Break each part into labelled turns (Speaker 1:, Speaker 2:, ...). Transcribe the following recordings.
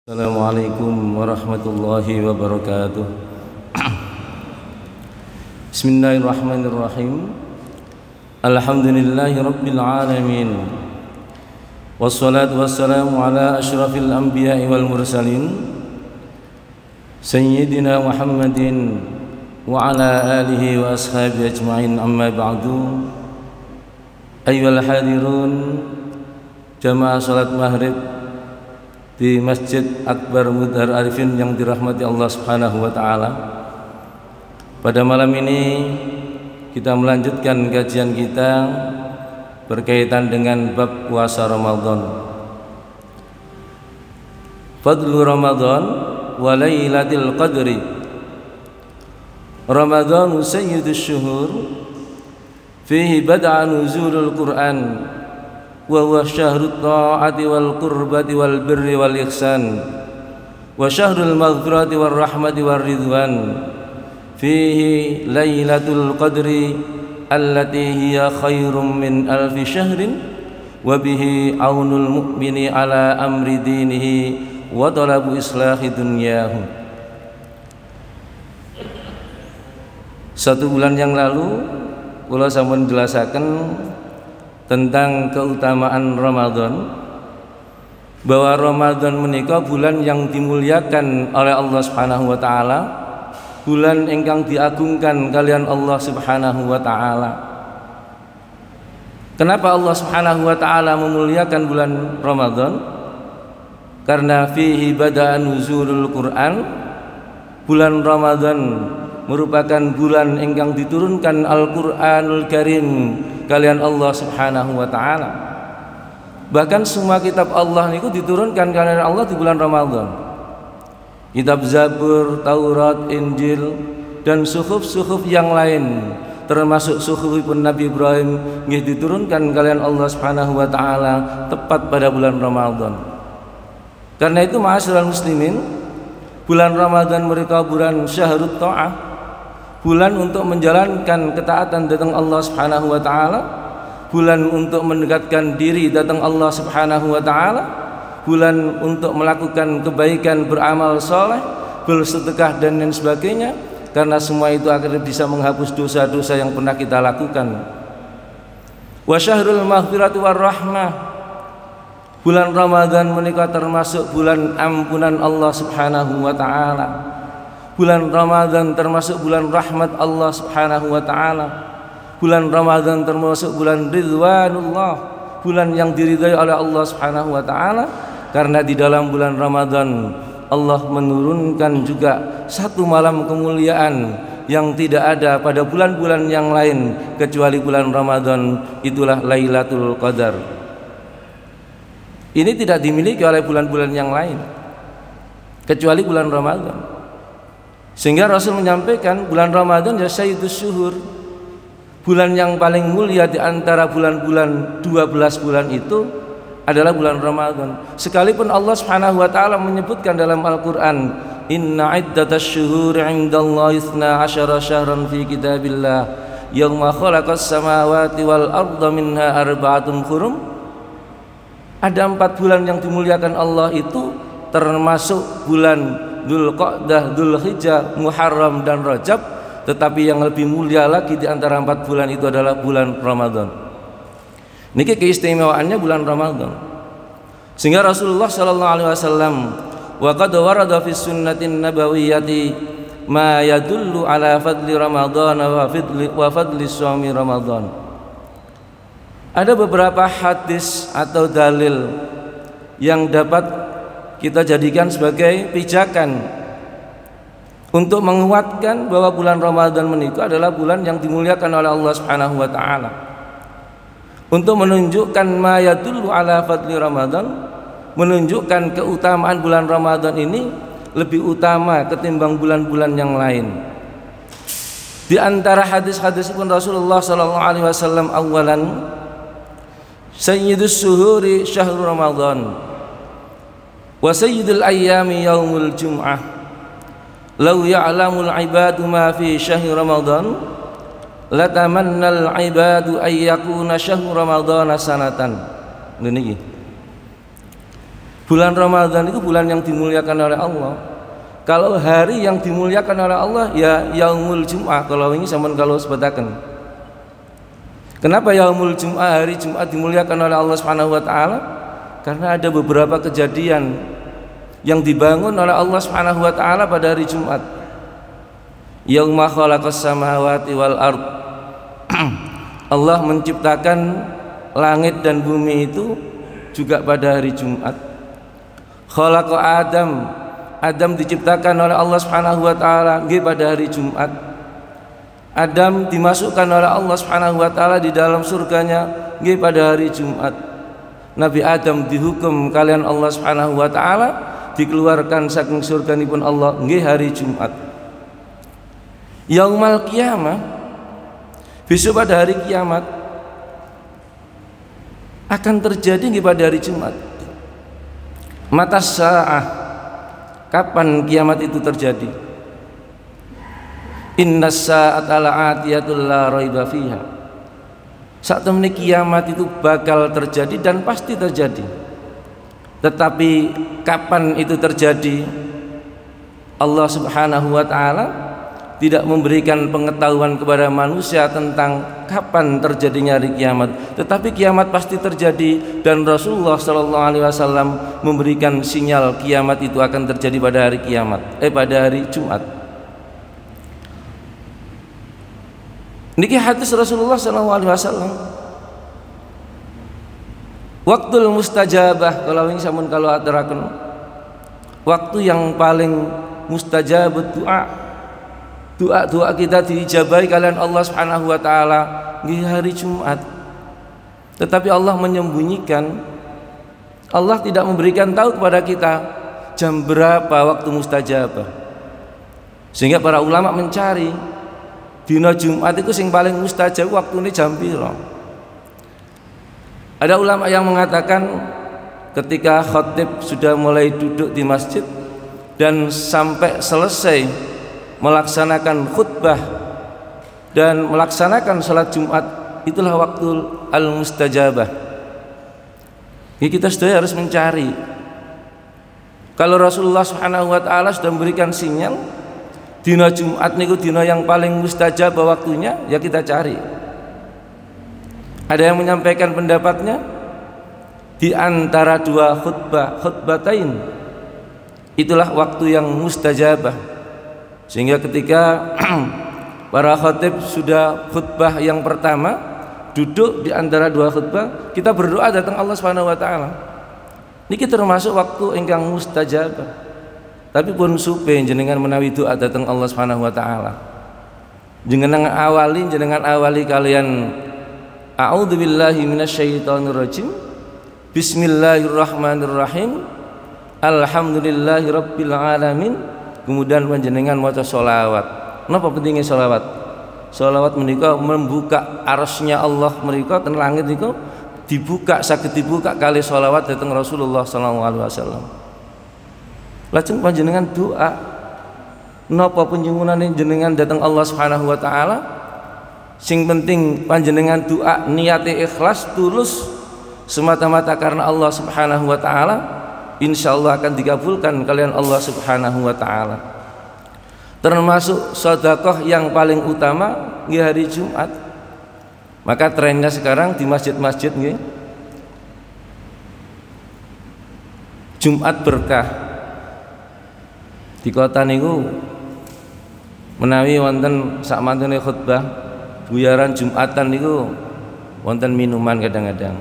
Speaker 1: Assalamualaikum warahmatullahi wabarakatuh. Bismillahirrahmanirrahim. Alhamdulillahi rabbil alamin. Wassalatu wassalamu ala asyrafil anbiya'i wal mursalin Sayyidina Muhammadin wa ala alihi wa ashabihi ajma'in, amma ba'du. Ayyuhal hadirun, jamaah salat maghrib di Masjid Akbar Mudhar Arifin yang dirahmati Allah Subhanahu wa taala. Pada malam ini kita melanjutkan kajian kita berkaitan dengan bab puasa Ramadan. Fadlu Ramadan wa Lailatul Qadri. Ramadan sayyidus syuhur fihi bada'a nuzulul Qur'an wa huwa syahrut ta'ati wal qurbati wal birri wal ihsan wa syahrul maghfirati war rahmati war ridwan fihi lailatul qadri allati hiya khairum min alfi syahrin wa bihi aunul mu'mini ala amri dinihi wa talabu islahi dunyahu. Satu bulan yang lalu kula sampun jelasaken tentang keutamaan Ramadan, bahwa Ramadan menika bulan yang dimuliakan oleh Allah Subhanahu wa taala, bulan ingkang diagungkan kalian Allah Subhanahu wa taala. Kenapa Allah Subhanahu wa taala memuliakan bulan Ramadan? Karena fihi bada'a nuzulul Quran. Bulan Ramadan merupakan bulan ingkang diturunkan Al-Qur'anul Karim kalian Allah Subhanahu wa taala. Bahkan semua kitab Allah niku diturunkan kalian Allah di bulan Ramadan. Kitab Zabur, Taurat, Injil dan suhuf-suhuf yang lain, termasuk suhufipun Nabi Ibrahim, nggih diturunkan kalian Allah Subhanahu wa taala tepat pada bulan Ramadan. Karena itu ma'asyiral muslimin, bulan Ramadan mereka bulan syahrut ta'ah, bulan untuk menjalankan ketaatan datang Allah Subhanahu wa taala, bulan untuk mendekatkan diri datang Allah Subhanahu wa taala, bulan untuk melakukan kebaikan, beramal soleh, bersedekah dan lain sebagainya, karena semua itu akhirnya bisa menghapus dosa-dosa yang pernah kita lakukan. Wa syahrul maghfirati war rahmah. Bulan Ramadan menika termasuk bulan ampunan Allah Subhanahu wa taala. Bulan Ramadan termasuk bulan rahmat Allah Subhanahu wa taala. Bulan Ramadan termasuk bulan ridwanullah, bulan yang diridhai oleh Allah Subhanahu wa taala, karena di dalam bulan Ramadan Allah menurunkan juga satu malam kemuliaan yang tidak ada pada bulan-bulan yang lain kecuali bulan Ramadan, itulah Lailatul Qadar. Ini tidak dimiliki oleh bulan-bulan yang lain kecuali bulan Ramadan. Sehingga Rasul menyampaikan bulan Ramadan ya sayyidus syuhur, bulan yang paling mulia di antara bulan-bulan 12 bulan itu adalah bulan Ramadan. Sekalipun Allah Subhanahu wa taala menyebutkan dalam Al-Qur'an, inna iddatasy syuhuri 'indallahi 12 syahran fi kitabillah yauma khalaqas samawati wal arda minha arba'atun hurum. Ada 4 bulan yang dimuliakan Allah itu, termasuk bulan Dzulqa'dah, Dzulhijjah, Muharram dan Rajab, tetapi yang lebih mulia lagi di antara 4 bulan itu adalah bulan Ramadan. Niki keistimewaannya bulan Ramadan. Sehingga Rasulullah sallallahu alaihi wasallam wa qad warada fi sunnatin nabawiyyati ma yadullu ala fadli Ramadan wa fadli shaumi Ramadan. Ada beberapa hadis atau dalil yang dapat kita jadikan sebagai pijakan untuk menguatkan bahwa bulan Ramadan menikah adalah bulan yang dimuliakan oleh Allah Subhanahu wa taala. Untuk menunjukkan ma yadullu ala fadli Ramadan, menunjukkan keutamaan bulan Ramadan ini lebih utama ketimbang bulan-bulan yang lain. Di antara hadis-hadis pun Rasulullah sallallahu alaihi wasallam, awalan sayyidus syuhuri syahrul Ramadan wa sayyidul ayyami yaumul jum'ah. Law ya'lamul ibadu ma fi syahri Ramadan latamannal ibadu ay yakuna syahru Ramadan sanatan. Niki Bulan Ramadan itu bulan yang dimuliakan oleh Allah. Kalau hari yang dimuliakan oleh Allah ya yaumul Jum'ah. Kalau ini sampean kalau sebutaken. Kenapa yaumul Jum'ah, hari Jumat dimuliakan oleh Allah Subhanahu wa taala? Karena ada beberapa kejadian yang dibangun oleh Allah Subhanahu wa taala pada hari Jumat. Yauma khalaqas samawati wal ard. Allah menciptakan langit dan bumi itu juga pada hari Jumat. Khalaqa Adam diciptakan oleh Allah Subhanahu wa taala pada hari Jumat. Adam dimasukkan oleh Allah Subhanahu wa taala di dalam surganya pada hari Jumat. Nabi Adam dihukum kalian Allah Subhanahu wa taala dikeluarkan saking surganipun Allah hari Jumat. Yaumal Qiyamah, besok pada hari kiamat akan terjadi pada hari Jumat. Mata sa'ah, kapan kiamat itu terjadi? Innas sa'ata la'atiyatul la raiba fiha. Saat temani kiamat itu bakal terjadi dan pasti terjadi. Tetapi kapan itu terjadi? Allah Subhanahu wa taala tidak memberikan pengetahuan kepada manusia tentang kapan terjadinya hari kiamat, tetapi kiamat pasti terjadi dan Rasulullah SAW memberikan sinyal kiamat itu akan terjadi pada hari kiamat, pada hari Jumat. Niki hadis Rasulullah SAW. Waktul mustajabah, kalau ini sampun kalau aturaken, waktu yang paling mustajab doa kita diijabahi kalian Allah Subhanahu wa taala di hari Jumat. Tetapi Allah menyembunyikan, Allah tidak memberikan tahu kepada kita jam berapa waktu mustajabah. Sehingga para ulama mencari dina Jumat itu sing paling mustajab waktune jam piro. Ada ulama yang mengatakan ketika khatib sudah mulai duduk di masjid dan sampai selesai melaksanakan khutbah dan melaksanakan salat Jumat, itulah waktu al-mustajabah. Jadi kita sudah harus mencari. Kalau Rasulullah Subhanahu wa taala sudah memberikan sinyal dina Jumat niku dina yang paling mustajabah waktunya, ya kita cari. Ada yang menyampaikan pendapatnya di antara dua khutbatain itulah waktu yang mustajabah. Sehingga ketika para khatib sudah khutbah yang pertama, duduk di antara dua khutbah, kita berdoa datang Allah Subhanahu wa taala. Niki termasuk waktu ingkang mustajabah. Tapi pun supe jenengan menawi doa datang Allah Subhanahu wa taala. Jenengan awali kalian a'udzubillahi minasyaitonirrajim. Bismillahirrahmanirrahim. Alhamdulillahirabbil alamin. Kemudian panjenengan maca sholawat. Napa pentingnya sholawat? Sholawat menika membuka arasnya Allah menika ten langit niku dibuka, saged dibuka kali sholawat datang Rasulullah SAW. Lajeng panjenengan doa. Napa panjenengan jenengan datang Allah Subhanahu wa taala? Sing penting panjenengan doa niate ikhlas tulus semata-mata karena Allah Subhanahu wa taala. Insyaallah akan dikabulkan kalian Allah Subhanahu wa taala. Termasuk sedekah yang paling utama di hari Jumat. Maka trennya sekarang di masjid-masjid nggih, Jumat berkah. Di kota niku menawi wonten sak mantune khutbah buyaran Jumatan niku wonten minuman kadang-kadang.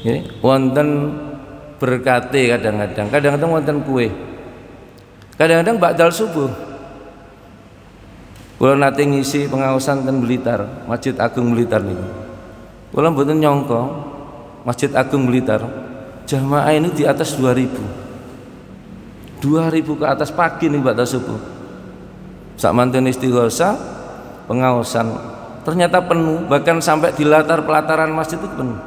Speaker 1: Nggih, wonten berkate kadang-kadang wonten kue, kadang-kadang ba'dal subuh. Kula nate ngisi pengaosan ten Blitar, Masjid Agung Blitar niku. Kula mboten nyangka Masjid Agung Blitar jamaah ini di atas 2000 ke atas pagi nih ba'dal subuh. Sak mantene istighosa pengaosan ternyata penuh, bahkan sampai di latar pelataran masjid itu penuh.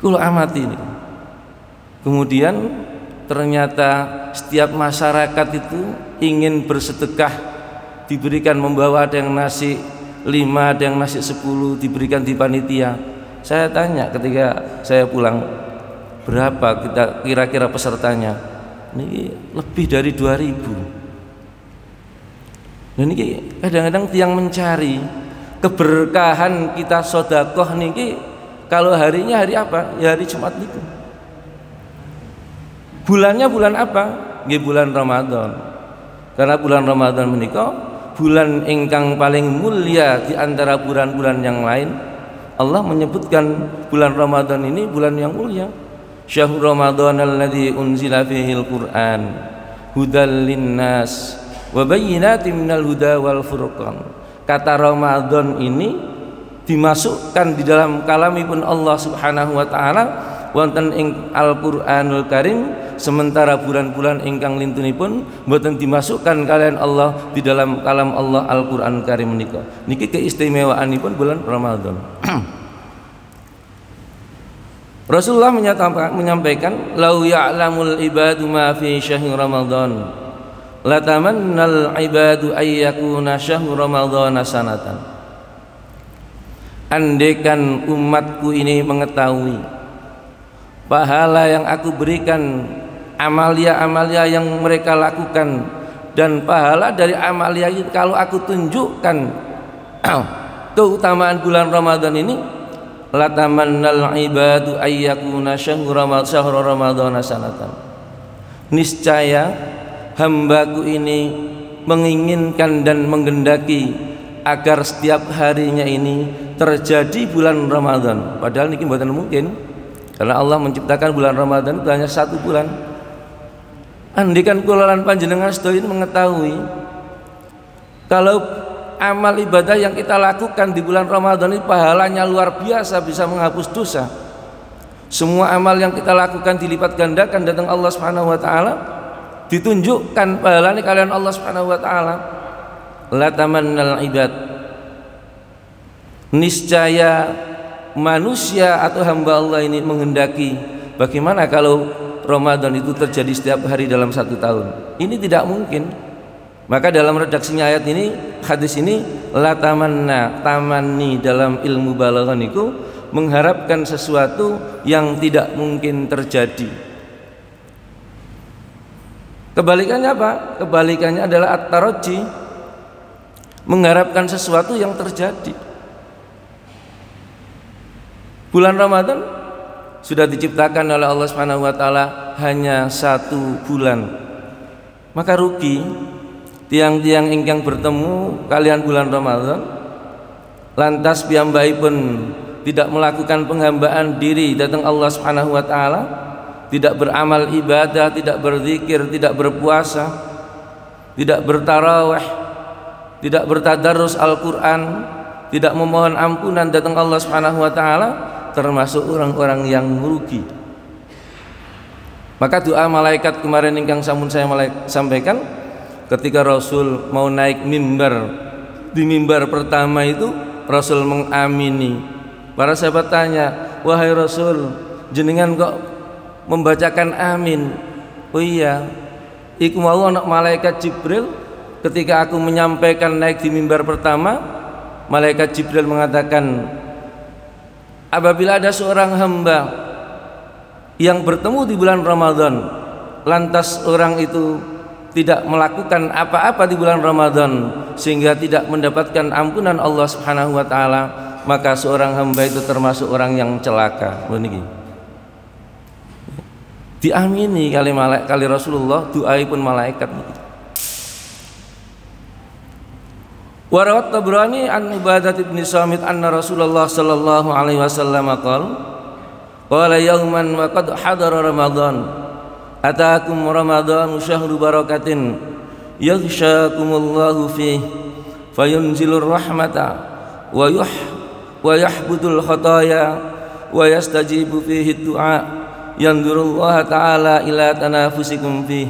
Speaker 1: Kula amati ini. Kemudian ternyata setiap masyarakat itu ingin bersedekah, diberikan membawa, ada yang nasi 5, ada yang nasi 10 diberikan di panitia. Saya tanya ketika saya pulang, berapa kita kira-kira pesertanya? Ini lebih dari 2000. Dan ini kadang-kadang tiang mencari keberkahan kita sedekah niki kalau harinya hari apa? Ya hari Jumat niku. Bulannya bulan apa? Nggih bulan Ramadan. Karena bulan Ramadan menika bulan ingkang paling mulia di antara bulan-bulan yang lain. Allah menyebutkan bulan Ramadan ini bulan yang mulia. Syahrul Ramadan alladzi unzila fihil Qur'an hudal linnas wa bayyinatin minal huda wal furqan. Kata Ramadan ini dimasukkan di dalam kalamipun Allah Subhanahu wa taala wonten ing Al-Qur'anul Karim, sementara bulan-bulan ingkang lintunipun mboten dimasukkan kalian Allah di dalam kalam Allah Al-Qur'an Karim menika. Niki keistimewaanipun bulan Ramadan. Rasulullah menyampaikan, "Lau ya'lamul ibadu ma fi syahri Ramadan, latamannal ibadu ay yakuna syahru Ramadhana sanatan." Andaikan umatku ini mengetahui pahala yang aku berikan, amalia-amalia yang mereka lakukan, dan pahala dari amalia itu kalau aku tunjukkan keutamaan bulan Ramadan ini, latamannal ibadu ayyakuna syahru Ramadhana sanatan. Niscaya hambaku ini menginginkan dan menggendaki agar setiap harinya ini terjadi bulan Ramadan. Padahal ini mboten mungkin, karena Allah menciptakan bulan Ramadan itu hanya 1 bulan. Andikan kula lan panjenengan sedaya mengetahui kalau amal ibadah yang kita lakukan di bulan Ramadan ini pahalanya luar biasa, bisa menghapus dosa. Semua amal yang kita lakukan dilipat gandakan datang Allah Subhanahu wa taala, ditunjukkan pahalanya kalian Allah Subhanahu wa taala. La tamannal ibad, niscaya manusia atau hamba Allah ini menghendaki bagaimana kalau Ramadan itu terjadi setiap hari dalam 1 tahun. Ini tidak mungkin. Maka dalam redaksinya ayat ini, hadis ini, la tamanna, tamanni dalam ilmu balaghah niku mengharapkan sesuatu yang tidak mungkin terjadi. Kebalikannya apa? Kebalikannya adalah at-taraji, mengharapkan sesuatu yang terjadi. Bulan Ramadan sudah diciptakan oleh Allah Subhanahu wa taala hanya 1 bulan. Maka rugi tiang-tiang ingkang bertemu kalian bulan Ramadan lantas piyambakipun tidak melakukan penghambaan diri datang Allah Subhanahu wa taala, tidak beramal ibadah, tidak berzikir, tidak berpuasa, tidak bertarawih, tidak bertadarus Al-Qur'an, tidak memohon ampunan datang Allah Subhanahu wa taala, termasuk orang-orang yang merugi. Maka doa malaikat kemarin ingkang sampun saya sampaikan, ketika Rasul mau naik mimbar, di mimbar pertama itu Rasul mengamini. Para sahabat tanya, "Wahai Rasul, jenengan kok membacakan amin?" "Oh iya, iku mau anak malaikat Jibril ketika aku menyampaikan naik di mimbar pertama, malaikat Jibril mengatakan, apabila ada seorang hamba yang bertemu di bulan Ramadan, lantas orang itu tidak melakukan apa-apa di bulan Ramadan sehingga tidak mendapatkan ampunan Allah Subhanahu wa taala, maka seorang hamba itu termasuk orang yang celaka." Begini. Diamini kali Rasulullah, doaipun malaikat. Warawat Tabrani an Ubadah bin Samit anna Rasulullah sallallahu alaihi wasallam qala yauman wa qad hadara Ramadan ataakum Ramadan syahru barakatin yaghshakumullahu fihi fayunzilur rahmata wa yahbutul khataya wa yastajibu fihi du'a yanzurullaha ta'ala ila tanafusikum fihi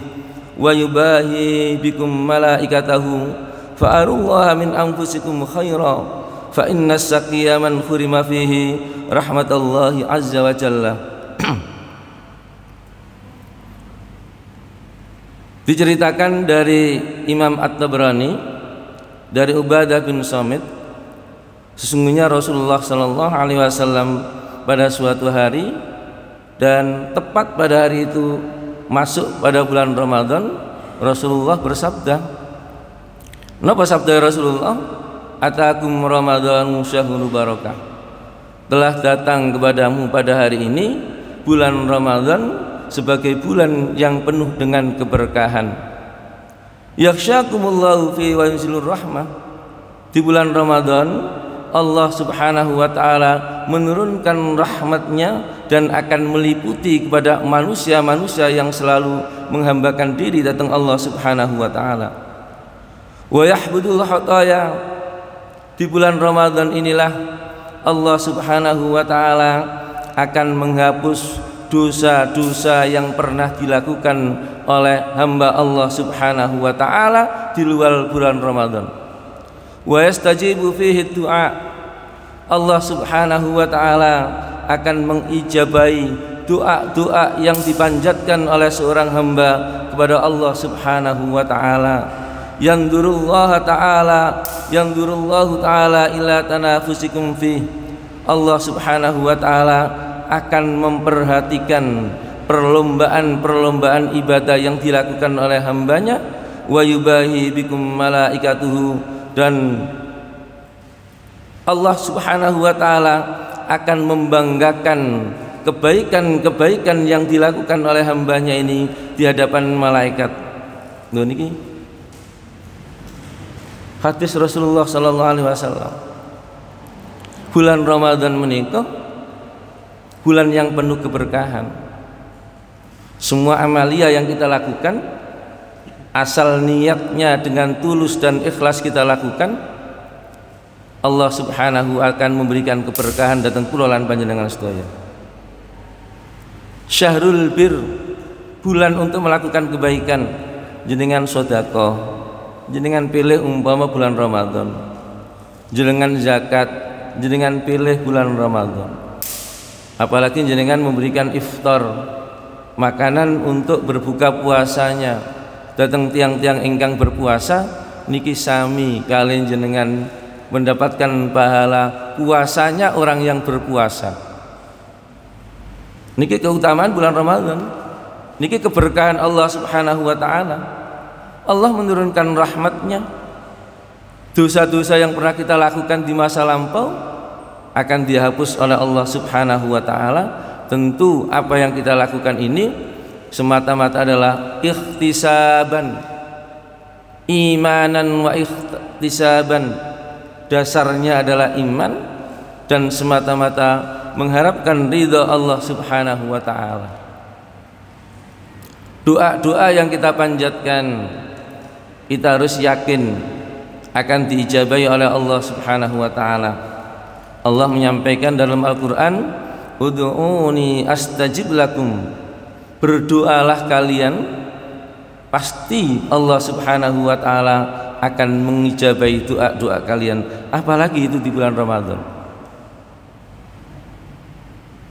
Speaker 1: wa yubahi bikum malaikatahu fa'arullaha min anfusikum khaira fa inna as-saqiya man khurima fihi rahmatallahi azza wa jalla. Diceritakan dari Imam At-Tabrani dari Ubadah bin Samit, sesungguhnya Rasulullah sallallahu alaihi wasallam pada suatu hari Dan tepat pada hari itu masuk pada bulan Ramadan, Rasulullah bersabda, napa sabda Rasulullah? Atakum Ramadan syahrul barakah. Telah datang kepadamu pada hari ini bulan Ramadan sebagai bulan yang penuh dengan keberkahan. Yakhsyakumullahu fi wa yunzilur rahmah. Di bulan Ramadan Allah Subhanahu wa taala menurunkan rahmatnya dan akan meliputi kepada manusia-manusia yang selalu menghambakan diri datang Allah Subhanahu wa taala. Wa yahbudul khataya. Di bulan Ramadan inilah Allah Subhanahu wa taala akan menghapus dosa-dosa yang pernah dilakukan oleh hamba Allah Subhanahu wa taala di luar bulan Ramadan. Wa yastajibu fihi du'a. Allah Subhanahu wa taala akan mengijabahi doa-doa yang dipanjatkan oleh seorang hamba kepada Allah Subhanahu wa taala. Yanzurullahu taala ila tanafusikum fi. Allah Subhanahu wa taala akan memperhatikan perlombaan-perlombaan ibadah yang dilakukan oleh hambanya. Wa yubahi bikum malaikatuhu. Dan Allah Subhanahu wa taala akan membanggakan kebaikan-kebaikan yang dilakukan oleh hambanya ini di hadapan malaikat. Lho niki hadis Rasulullah sallallahu alaihi wasallam. Bulan Ramadan menika bulan yang penuh keberkahan. Semua amalia yang kita lakukan, asal niatnya dengan tulus dan ikhlas kita lakukan, Allah Subhanahu akan memberikan keberkahan datang kula lan panjenengan sedaya. Syahrul bir, bulan untuk melakukan kebaikan. Jenengan sedekah, jenengan pilih umpama bulan Ramadan. Jenengan zakat, jenengan pilih bulan Ramadan. Apalagi jenengan memberikan iftar, makanan untuk berbuka puasanya. Datang tiang-tiang ingkang berpuasa niki sami kalian jenengan mendapatkan pahala puasanya orang yang berpuasa. Niki keutamaan bulan Ramadan. Niki keberkahan Allah Subhanahu wa taala. Allah menurunkan rahmatnya. Dosa-dosa yang pernah kita lakukan di masa lampau akan dihapus oleh Allah Subhanahu wa taala. Tentu apa yang kita lakukan ini semata-mata adalah ikhtisaban, imanan wa ikhtisaban. Dasarnya adalah iman dan semata-mata mengharapkan ridha Allah Subhanahu wa taala. Doa-doa yang kita panjatkan kita harus yakin akan diijabahi oleh Allah Subhanahu wa taala. Allah menyampaikan dalam Al-Qur'an, "Ud'uuni astajib lakum." Berdoalah kalian, pasti Allah Subhanahu wa taala akan mengijabahi doa-doa kalian, apalagi itu di bulan Ramadan.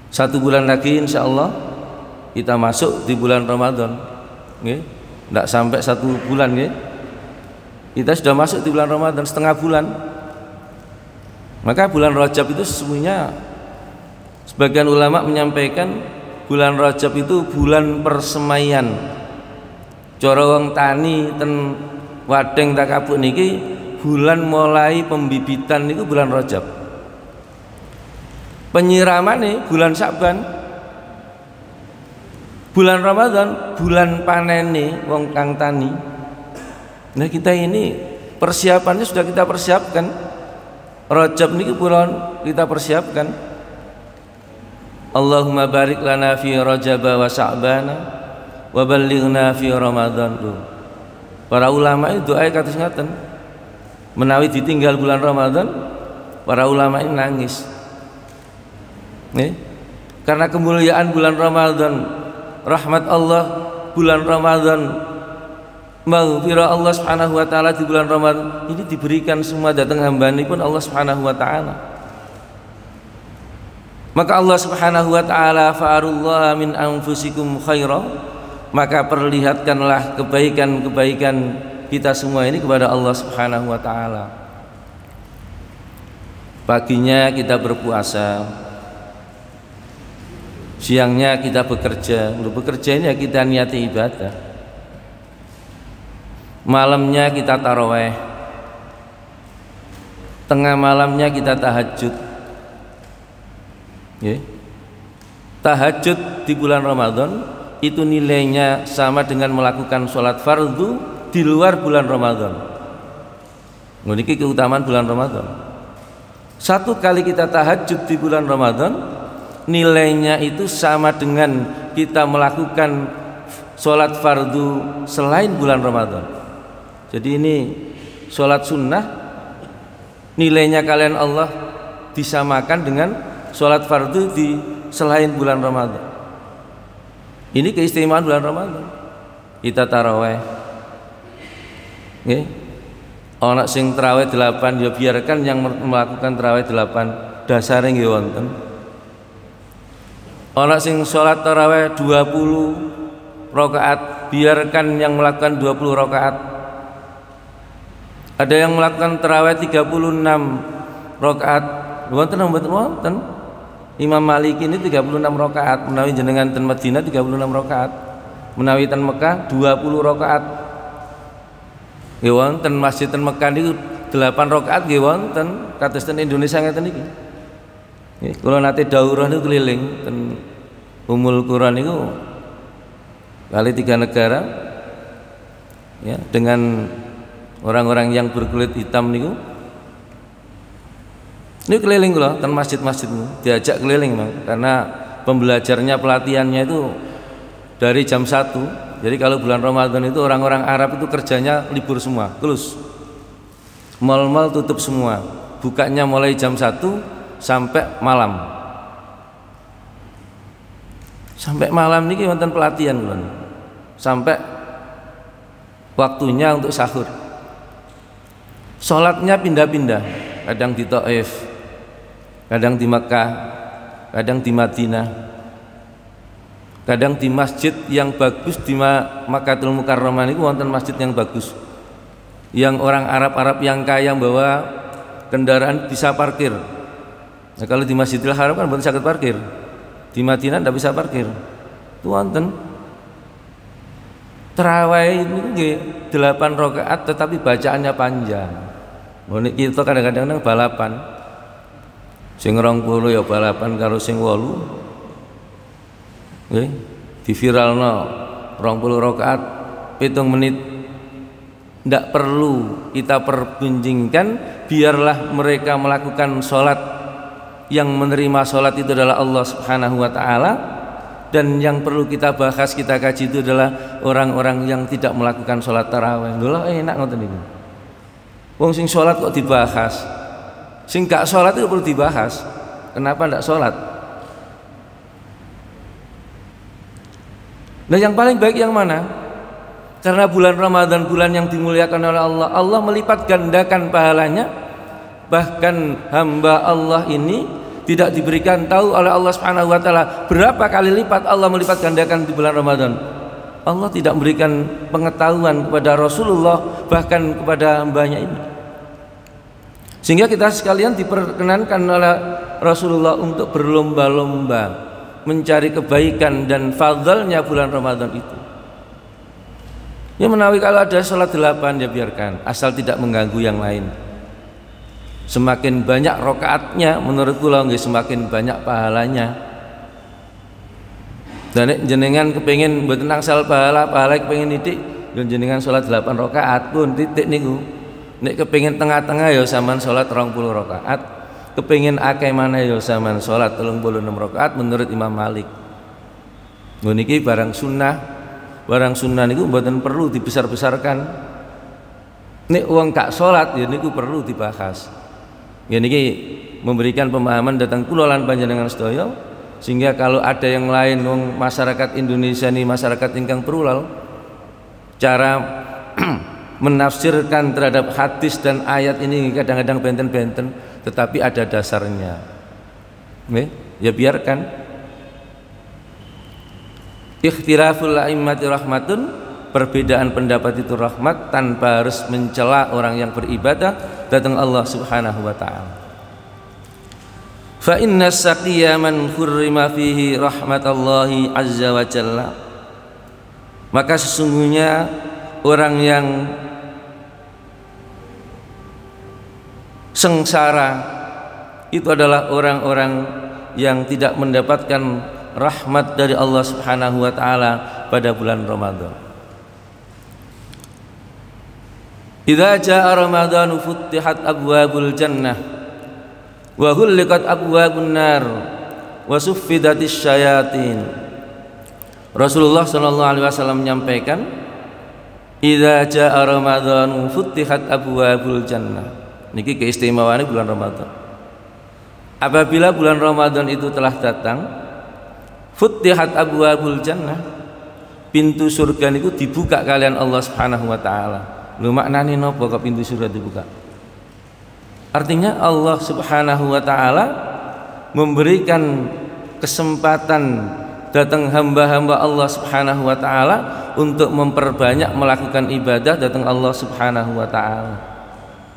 Speaker 1: Satu bulan lagi insya Allah kita masuk di bulan Ramadan, tidak sampai 1 bulan, kita sudah masuk di bulan Ramadan, setengah bulan. Maka bulan Rajab itu sesungguhnya sebagian ulama menyampaikan bulan Rajab itu bulan persemaian. Cara wong tani ten Wadeng tak kabuk niki bulan mulai pembibitan niku bulan Rajab. Penyiraman nih bulan Sa'ban. Bulan Ramadan bulan panen nih wong kang tani. Nah kita ini persiapannya sudah kita persiapkan. Rajab niki bulan kita persiapkan. Allahumma barik lana fi Rajab wa Sa'bana wa ballighna fi Ramadan. Para ulama itu doa kados ngaten. Menawi ditinggal bulan Ramadan, para ulama ini nangis. Karena kemuliaan bulan Ramadan, rahmat Allah bulan Ramadan, maghfirah Allah Subhanahu wa taala di bulan Ramadan ini diberikan semua datang hambani pun Allah Subhanahu wa taala. Maka Allah Subhanahu wa taala fa'arullaha min anfusikum khaira. Maka perlihatkanlah kebaikan-kebaikan kita semua ini kepada Allah Subhanahu wa taala. Paginya kita berpuasa, siangnya kita bekerja. Untuk bekerja ini ya kita niati ibadah. Malamnya kita taraweh, tengah malamnya kita tahajud. Tahajud di bulan Ramadan itu nilainya sama dengan melakukan sholat fardu di luar bulan Ramadan. Ini keutamaan bulan Ramadan. Satu kali kita tahajud di bulan Ramadan, nilainya itu sama dengan kita melakukan sholat fardu selain bulan Ramadan. Jadi ini sholat sunnah, nilainya kalian Allah disamakan dengan sholat fardu di selain bulan Ramadan. Ini keistimewaan bulan Ramadan. Kita taraweh, ana sing tarawih 8 ya biarkan yang melakukan tarawih 8 dasare nggih wonten. Ana sing salat tarawih 20 rakaat, biarkan yang melakukan 20 rakaat. Ada yang melakukan tarawih 36 rakaat. Wonten mboten wonten. Imam Malik ini 36 rakaat, menawi jenengan ten Madinah 36 rakaat. Menawi ten Mekah 20 rakaat. Nggih wonten masjid ten Mekah niku 8 rakaat nggih wonten, kados ten Indonesia ngeten iki. Nggih, kula nate daurah niku keliling ten Ummul Qura niku kali 3 negara ya, dengan orang-orang yang berkulit hitam niku. Ini keliling kula ten masjid-masjid niku, diajak keliling Bang, karena pembelajarnya pelatihannya itu dari jam 1. Jadi kalau bulan Ramadan itu orang-orang Arab itu kerjanya libur semua, close. Mal-mal tutup semua. Bukanya mulai jam 1 sampai malam. Sampai malam niki wonten pelatihan kula. Sampai waktunya untuk sahur. Salatnya pindah-pindah, kadang di Taif, kadang di Mekah, kadang di Madinah, kadang di masjid yang bagus di Makkatul Mukarramah itu wonten masjid yang bagus, yang orang Arab yang kaya bawa kendaraan bisa parkir. Nah, kalau di Masjidil Haram kan bukan sakit parkir, di Madinah tidak bisa parkir. Itu wonten tarawih ini 8 rakaat tetapi bacaannya panjang. Kita kadang-kadang balapan, sing 20 ya balapan karo sing 8. Di viralno 20 rakaat 7 menit. Tidak perlu kita perbandingkan, biarlah mereka melakukan sholat, yang menerima sholat itu adalah Allah Subhanahu wa ta'ala, dan yang perlu kita bahas, kita kaji itu adalah orang-orang yang tidak melakukan sholat tarawih. Lho enak ngoten niku. Wong sing sholat kok dibahas, sing gak sholat itu perlu dibahas. Kenapa tidak sholat? Nah, yang paling baik yang mana? Karena bulan Ramadan bulan yang dimuliakan oleh Allah. Allah melipat gandakan pahalanya. Bahkan hamba Allah ini tidak diberikan tahu oleh Allah Subhanahu wa taala berapa kali lipat Allah melipat gandakan di bulan Ramadan. Allah tidak memberikan pengetahuan kepada Rasulullah, bahkan kepada hambanya ini. Sehingga kita sekalian diperkenankan oleh Rasulullah untuk berlomba-lomba mencari kebaikan dan fadlnya bulan Ramadan itu. Ya menawi kalau ada sholat 8 ya biarkan, asal tidak mengganggu yang lain. Semakin banyak rokaatnya menurut kula nggih semakin banyak pahalanya. Dan jenengan kepengin mboten angsal pahala kepengin titik, jenengan sholat 8 rakaat pun titik niku. Nek kepengin tengah-tengah ya sampean sholat 20 rakaat, kepengin akeh maneh ya sampean sholat 36 rakaat menurut Imam Malik. Niki barang sunnah niku mboten perlu dibesar-besarkan. Nek wong gak sholat ya niku perlu dibahas. Ya niki memberikan pemahaman datang kula lan panjenengan sedaya, sehingga kalau ada yang lain wong masyarakat Indonesia ini masyarakat ingkang plural, cara menafsirkan terhadap hadis dan ayat ini kadang-kadang benten-benten, tetapi ada dasarnya. Ya biarkan. Ikhtilaful a'immati rahmatun, perbedaan pendapat itu rahmat, tanpa harus mencela orang yang beribadah datang Allah Subhanahu wa ta'ala. Fa inna saqiyya man hurrima fihi rahmatallahi azza wa jalla. Maka sesungguhnya orang yang sengsara itu adalah orang-orang yang tidak mendapatkan rahmat dari Allah Subhanahu wa taala pada bulan Ramadan. Idza jaa Ramadhanu futtihat abwabul jannah wa ghulliqat abwabun nar wa suffidatis syayatin. Rasulullah sallallahu alaihi wasallam menyampaikan, idza jaa Ramadhanu futtihat abwabul jannah. Niki keistimewaan bulan Ramadan. Apabila bulan Ramadan itu telah datang, futtihat abwabul jannah, pintu surga niku dibuka kalian Allah Subhanahu wa taala. Lho maknane napa kok pintu surga dibuka? Artinya Allah Subhanahu wa taala memberikan kesempatan datang hamba-hamba Allah Subhanahu wa taala untuk memperbanyak melakukan ibadah datang Allah Subhanahu wa taala.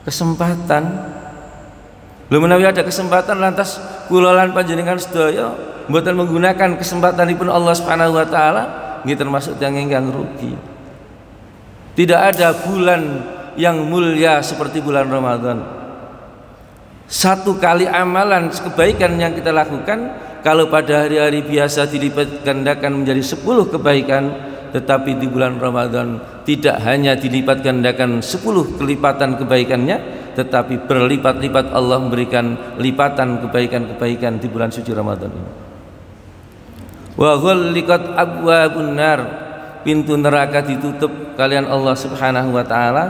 Speaker 1: Kesempatan. Lho menawi ada kesempatan lantas kula lan panjenengan sedaya mboten menggunakan kesempatanipun Allah Subhanahu wa taala, nggih termasuk tiyang ingkang rugi. Tidak ada bulan yang mulia seperti bulan Ramadan. Satu kali amalan kebaikan yang kita lakukan, kalau pada hari-hari biasa dilipat gandakan menjadi 10 kebaikan, tetapi di bulan Ramadan tidak hanya dilipat gandakan 10 kelipatan kebaikannya, tetapi berlipat-lipat Allah memberikan lipatan kebaikan-kebaikan di bulan suci Ramadan ini. Wa ghulliqat abwabun nar, pintu neraka ditutup kalian Allah Subhanahu wa taala,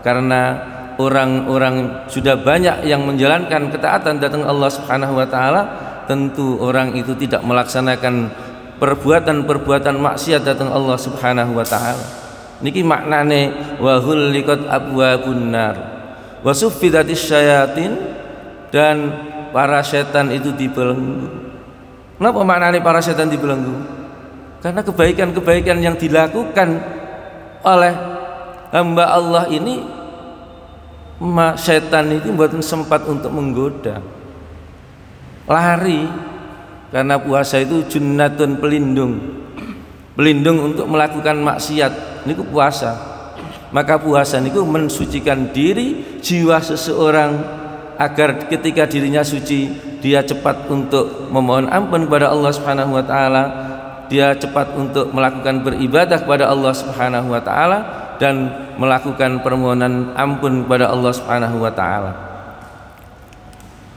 Speaker 1: karena orang-orang sudah banyak yang menjalankan ketaatan datang Allah Subhanahu wa taala, tentu orang itu tidak melaksanakan perbuatan-perbuatan maksiat datang Allah Subhanahu wa taala. Niki maknane wa ghulliqat abwabun nar wa suffidatis syayatin, dan para setan itu dibelenggu. Kenapa maknane para setan dibelenggu? Karena kebaikan-kebaikan yang dilakukan oleh hamba Allah ini, setan itu mboten sempat untuk menggoda. Lari, karena puasa itu junnatun, pelindung untuk melakukan maksiat. Niku puasa. Maka puasa niku mensucikan diri jiwa seseorang agar ketika dirinya suci, dia cepat untuk memohon ampun kepada Allah Subhanahu wa taala, dia cepat untuk melakukan beribadah kepada Allah Subhanahu wa taala dan melakukan permohonan ampun kepada Allah Subhanahu wa taala.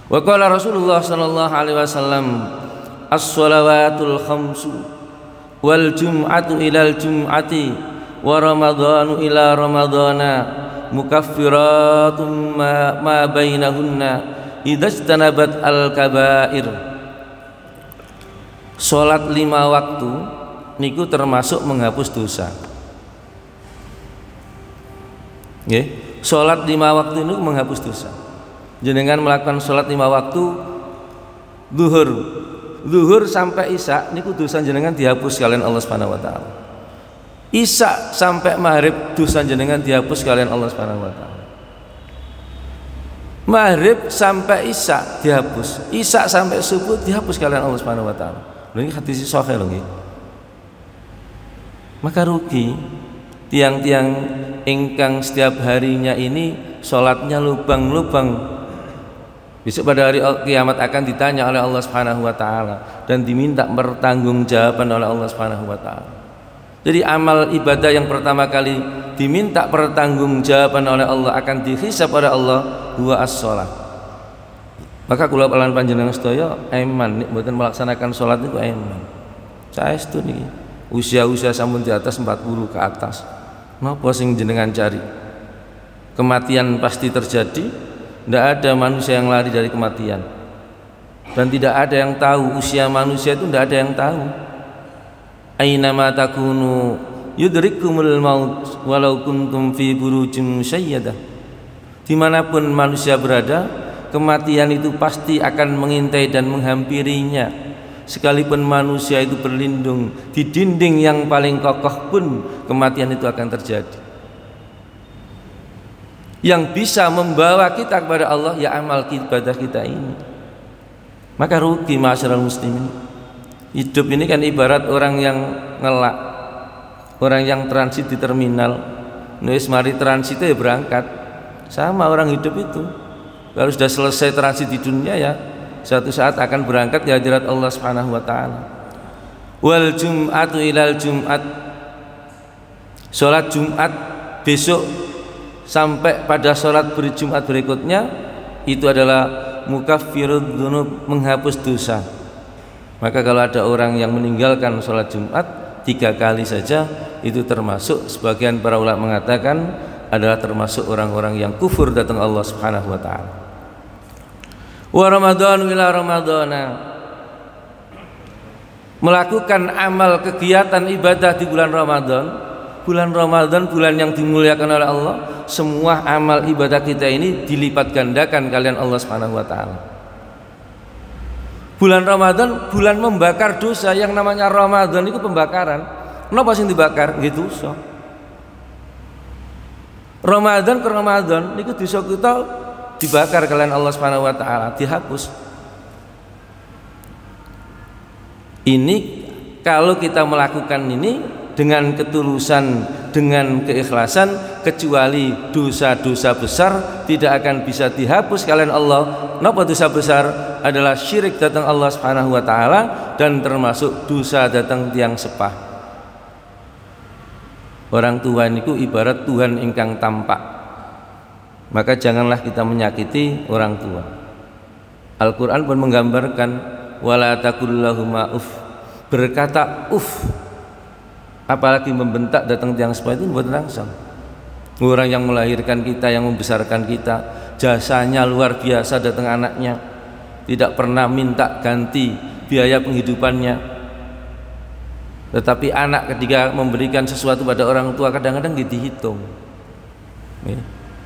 Speaker 1: Wa qala Rasulullah sallallahu alaihi wasallam, as-shalawatul khamsu wal jum'atu ilal jum'ati wa ramadhanu ila ramadhana mukaffiratun ma bainahunna idastanabat al-kabair. Salat 5 waktu niku termasuk menghapus dosa. Nggih, salat 5 waktu niku menghapus dosa. Jenengan melakukan salat 5 waktu, zuhur sampai isya niku dosa jenengan dihapus kalian Allah Subhanahu wa taala. Isya sampai maghrib dosa jenengan dihapus kalian Allah Subhanahu wa taala. Maghrib sampai isya dihapus, isya sampai subuh dihapus kalian Allah Subhanahu wa taala. Lho ini hadis sahih lho nggih. Maka rugi tiang-tiang ingkang setiap harinya ini salatnya lubang-lubang. Besok pada hari kiamat akan ditanya oleh Allah Subhanahu wa taala dan diminta pertanggungjawaban oleh Allah Subhanahu wa taala. Jadi amal ibadah yang pertama kali diminta pertanggungjawaban oleh Allah, akan dihisab oleh Allah, huwa as-shalah. Maka kula lan panjenengan sedaya eman nek mboten melaksanakan salat niku eman. Saestu niki. Usia-usia sampun di atas 40 ke atas. Napa sing jenengan cari? Kematian pasti terjadi. Tidak ada manusia yang lari dari kematian. Dan tidak ada yang tahu usia manusia itu, tidak ada yang tahu. Ainama takunu yudrikumul maut walau kuntum fi burujin musayyadah. Dimanapun manusia berada, kematian itu pasti akan mengintai dan menghampirinya. Sekalipun manusia itu berlindung di dinding yang paling kokoh pun, kematian itu akan terjadi. Yang bisa membawa kita kepada Allah ya amal ibadah kita ini. maka rugi ma'asyiral muslimin. Hidup ini kan ibarat orang yang ngelak, orang yang transit di terminal. Nulis mari transit ya berangkat. Sama orang hidup itu. Kalau sudah selesai transit di dunia ya suatu saat akan berangkat di hadirat Allah Subhanahu wa taala. Wal jum'atu ilal jum'at. Salat Jumat besok sampai pada salat berjumat berikutnya itu adalah mukaffirud dzunub, menghapus dosa. Maka kalau ada orang yang meninggalkan sholat Jumat 3 kali saja, itu termasuk, sebagian para ulama mengatakan adalah termasuk orang-orang yang kufur datang Allah Subhanahu wa taala. Wa Ramadan ila Ramadana, melakukan amal kegiatan ibadah di bulan Ramadan. Bulan Ramadan bulan yang dimuliakan oleh Allah. Semua amal ibadah kita ini dilipat gandakan kalian Allah Subhanahu wa taala. Bulan Ramadan bulan membakar dosa. Yang namanya Ramadan itu pembakaran. Kenapa sih dibakar? Gitu so. Ramadan ke Ramadan itu dosa kita dibakar kalian Allah Subhanahu wa taala, dihapus. Ini kalau kita melakukan ini dengan ketulusan, dengan keikhlasan, kecuali dosa-dosa besar tidak akan bisa dihapus kalian Allah. Napa dosa besar? Adalah syirik datang Allah Subhanahu wa taala dan termasuk dosa datang tiang sepah. Orang tua niku ibarat Tuhan ingkang tampak. Maka janganlah kita menyakiti orang tua. Al-Qur'an pun menggambarkan wala taqul lahuma uff. Berkata uff, apalagi membentak datang tiang sepah itu buat langsung. Orang yang melahirkan kita, yang membesarkan kita, jasanya luar biasa datang anaknya, tidak pernah minta ganti biaya penghidupannya. Tetapi anak ketika memberikan sesuatu pada orang tua kadang-kadang dihitung,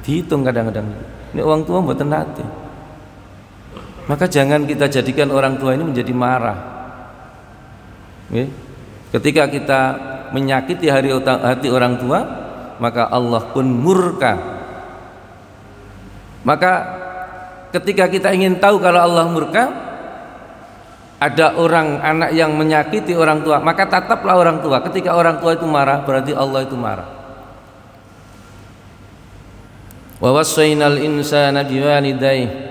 Speaker 1: dihitung kadang-kadang. Ini orang tua mboten nate. Maka jangan kita jadikan orang tua ini menjadi marah. Ketika kita menyakiti hati orang tua, maka Allah pun murka. Maka ketika kita ingin tahu kalau Allah murka, ada orang anak yang menyakiti orang tua, maka tataplah orang tua. Ketika orang tua itu marah, berarti Allah itu marah. Wa wassaynal insana biwalidayhi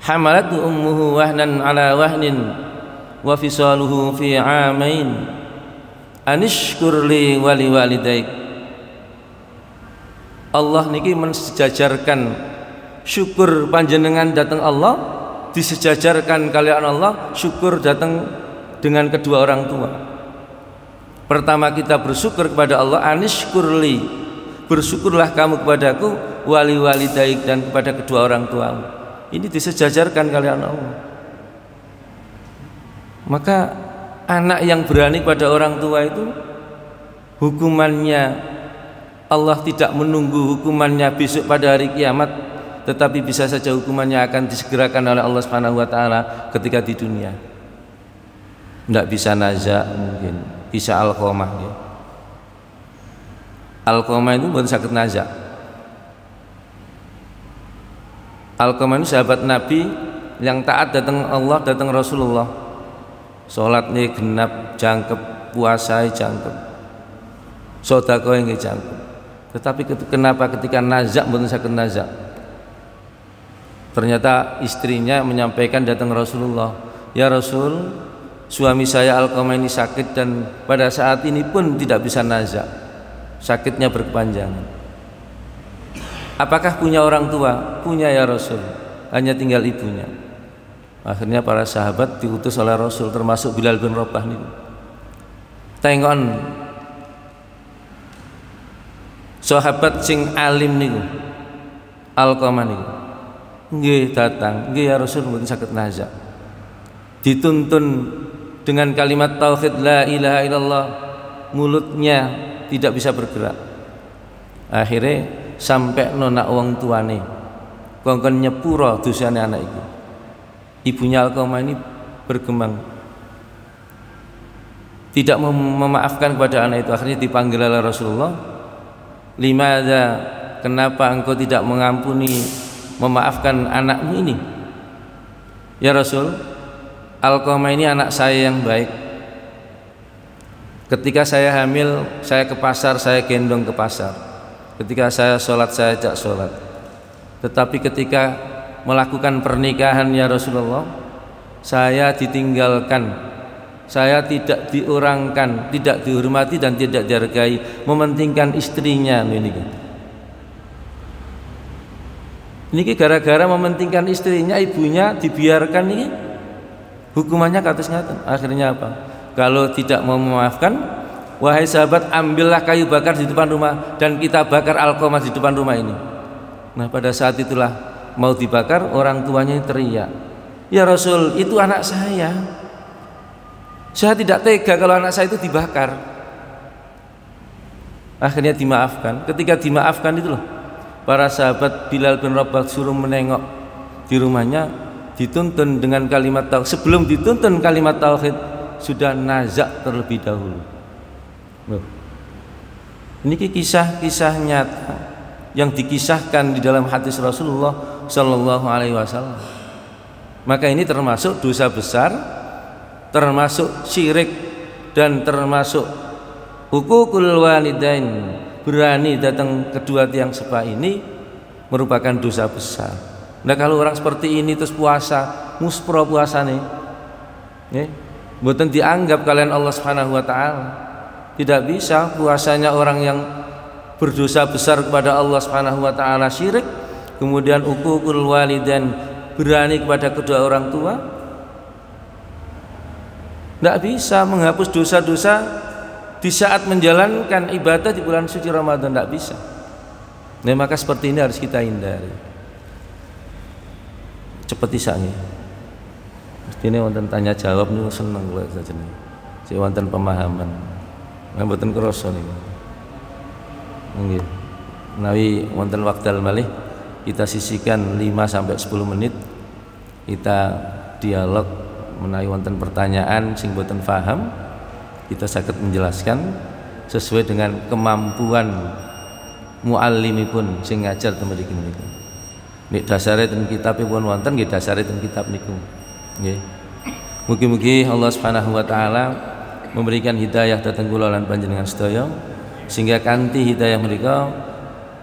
Speaker 1: hamalathu ummuhu wahnan ala wahnin wa fisaluhu fi 'amain anishkur li wali walidaik. Allah niki mensejajarkan syukur panjenengan datang Allah, disejajarkan kalian Allah syukur datang dengan kedua orang tua. Pertama kita bersyukur kepada Allah, anishkur li, bersyukurlah kamu kepadaku, wali walidaik, dan kepada kedua orang tuamu. Ini disejajarkan kalian Allah. Maka anak yang berani pada orang tua itu hukumannya, Allah tidak menunggu hukumannya besok pada hari kiamat, tetapi bisa saja hukumannya akan disegerakan oleh Allah Subhanahu wa taala ketika di dunia. Tidak bisa naza, mungkin bisa alqomah ya. Alqomah itu bukan sakit naza. Alqomah itu sahabat Nabi yang taat datang Allah, datang Rasulullah. Sholatnya genap, jangkep, puasai jangkep, sedekah nggih jangkep. Tetapi kenapa ketika nazak mboten saged nazak? Ternyata istrinya menyampaikan datang Rasulullah, ya Rasul, suami saya Alqamah ini sakit dan pada saat ini pun tidak bisa nazak, sakitnya berkepanjangan. Apakah punya orang tua? Punya ya Rasul, hanya tinggal ibunya. Akhirnya para sahabat diutus oleh Rasul, termasuk Bilal bin Rabah nih. Tengon sahabat sing alim niku, Alqamah niku. Nggih datang, nggih ya Rasul mboten saged nazak. Dituntun dengan kalimat tauhid la ilaha illallah, mulutnya tidak bisa bergerak. Akhirnya sampai nona wong tuane kongkon nyepuro dosane anak itu. Ibunya Alqamah ini bergemang, tidak memaafkan kepada anak itu. Akhirnya dipanggil oleh Rasulullah, limadza, kenapa engkau tidak mengampuni, memaafkan anakmu ini? Ya Rasul, Alqamah ini anak saya yang baik. Ketika saya hamil, saya ke pasar, saya gendong ke pasar. Ketika saya sholat, saya ajak sholat. Tetapi ketika melakukan pernikahan ya Rasulullah, saya ditinggalkan, saya tidak diorangkan, tidak dihormati dan tidak dihargai, mementingkan istrinya. Ini gara-gara mementingkan istrinya, ibunya dibiarkan ini, hukumannya kados ngaten. Akhirnya apa? Kalau tidak mau memaafkan, wahai sahabat, ambillah kayu bakar di depan rumah dan kita bakar Alqamah di depan rumah ini. Nah, pada saat itulah mau dibakar, orang tuanya teriak, ya Rasul, itu anak saya tidak tega kalau anak saya itu dibakar. Akhirnya dimaafkan. Ketika dimaafkan itu loh, para sahabat Bilal bin Rabah suruh menengok di rumahnya, dituntun dengan kalimat tauhid. Sebelum dituntun kalimat tauhid, sudah nazak terlebih dahulu. Ini kisah-kisah nyata yang dikisahkan di dalam hadis Rasulullah Shallallahu Alaihi Wasallam. Maka ini termasuk dosa besar, termasuk syirik, dan termasuk hukukul walidain. Berani datang kedua tiang sepa ini merupakan dosa besar. Nah, kalau orang seperti ini terus puasa, muspro puasa nih, mboten dianggap kalian Allah Subhanahu wa taala. Tidak bisa puasanya orang yang berdosa besar kepada Allah Subhanahu wa taala, syirik, kemudian uququl walidain, berani kepada kedua orang tua. Tidak bisa menghapus dosa-dosa di saat menjalankan ibadah di bulan suci Ramadan, tidak bisa. Nah, maka seperti ini harus kita hindari. Cepet isane. Mestine wonten tanya jawab niku seneng kula sajane. Sik wonten pemahaman. Mboten krasa niku. Nggih. Menawi wonten wekdal malih kita sisihkan 5 sampai 10 menit kita dialog. Menawi wonten pertanyaan sing mboten paham, kita saged menjelaskan sesuai dengan kemampuan muallimipun sing ngajar ten mriki niku. Nek dasare ten kitabipun wonten, nggih dasare ten kitab niku. Nggih. Mugi-mugi Allah Subhanahu wa taala memberikan hidayah dhateng kula lan panjenengan sedaya sehingga kanthi hidayah menika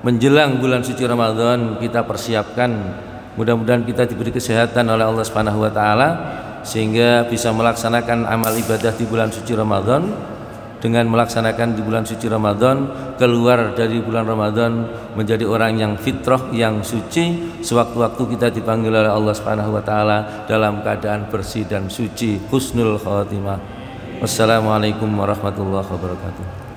Speaker 1: menjelang bulan suci Ramadan kita persiapkan, mudah-mudahan kita diberi kesehatan oleh Allah Subhanahu wa taala sehingga bisa melaksanakan amal ibadah di bulan suci Ramadan. Dengan melaksanakan di bulan suci Ramadan, keluar dari bulan Ramadan menjadi orang yang fitrah, yang suci, sewaktu-waktu kita dipanggil oleh Allah Subhanahu wa taala dalam keadaan bersih dan suci, husnul khatimah. Wassalamualaikum warahmatullahi wabarakatuh.